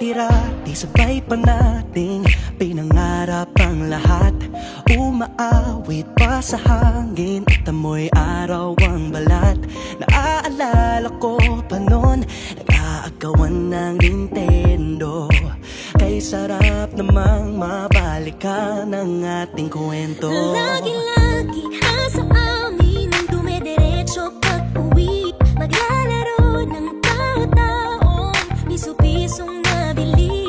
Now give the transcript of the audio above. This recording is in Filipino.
tira, di sabay pa nating pinangarap ang lahat. Umaawit pa sa hangin at amoy araw ang balat. Naaalala ko pa noon, nag-aagawan ng Nintendo. Kay sarap namang mabalikan ang ating kwento. Lagi-lagi nasa amin ang dumediretso pag-uwi. Maglalaro ng tao-taong piso-pisong nabili.